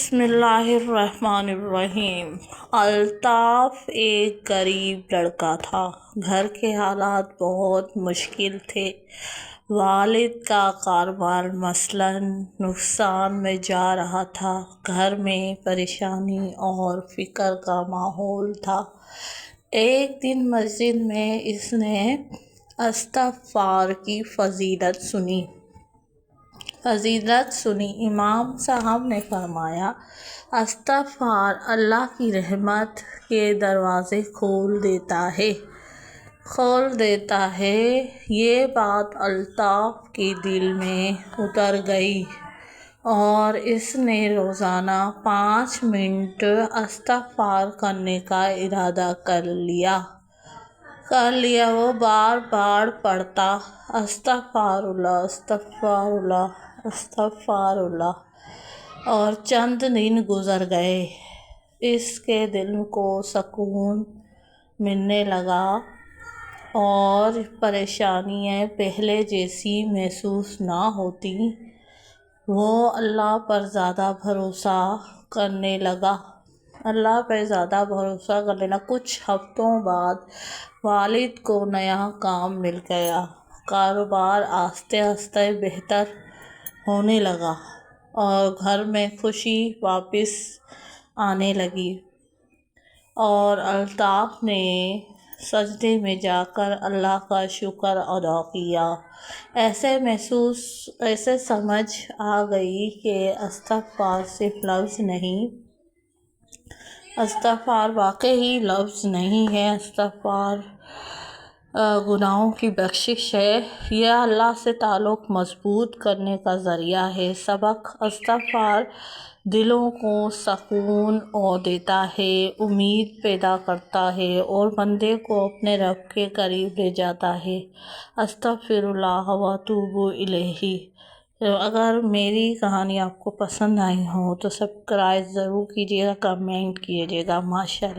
بسم اللہ الرحمن الرحیم۔ الطاف ایک غریب لڑکا تھا۔ گھر کے حالات بہت مشکل تھے۔ والد کا کاروبار مثلاً نقصان میں جا رہا تھا۔ گھر میں پریشانی اور فقر کا ماحول تھا۔ ایک دن مسجد میں اس نے استغفار کی فضیلت سنی۔ امام صاحب نے فرمایا، استغفار اللہ کی رحمت کے دروازے کھول دیتا ہے۔ یہ بات الطاف کے دل میں اتر گئی اور اس نے روزانہ 5 منٹ استغفار کرنے کا ارادہ کر لیا۔ وہ بار بار پڑھتا، استغفار اللہ، استغفار اللہ، استغفار اللہ، اور چند دن گزر گئے۔ اس کے دل کو سکون ملنے لگا اور پریشانیاں پہلے جیسی محسوس نہ ہوتیں۔ وہ اللہ پر زیادہ بھروسہ کرنے لگا۔ کچھ ہفتوں بعد والد کو نیا کام مل گیا۔ کاروبار آہستہ آہستہ بہتر ہونے لگا اور گھر میں خوشی واپس آنے لگی، اور الطاف نے سجدے میں جا کر اللہ کا شکر ادا کیا۔ ایسے سمجھ آ گئی کہ استغفار صرف لفظ نہیں، استغفار واقعی لفظ نہیں ہے، استغفار گناہوں کی بخشش ہے۔ یہ اللہ سے تعلق مضبوط کرنے کا ذریعہ ہے۔ سبق: استغفار دلوں کو سکون دیتا ہے، امید پیدا کرتا ہے اور بندے کو اپنے رب کے قریب لے جاتا ہے۔ استغفر اللہ و اتوب الیہ۔ اگر میری کہانی آپ کو پسند آئی ہو تو سبسکرائب ضرور کیجیے گا، کمنٹ کیجیے گا۔ ماشاءاللہ۔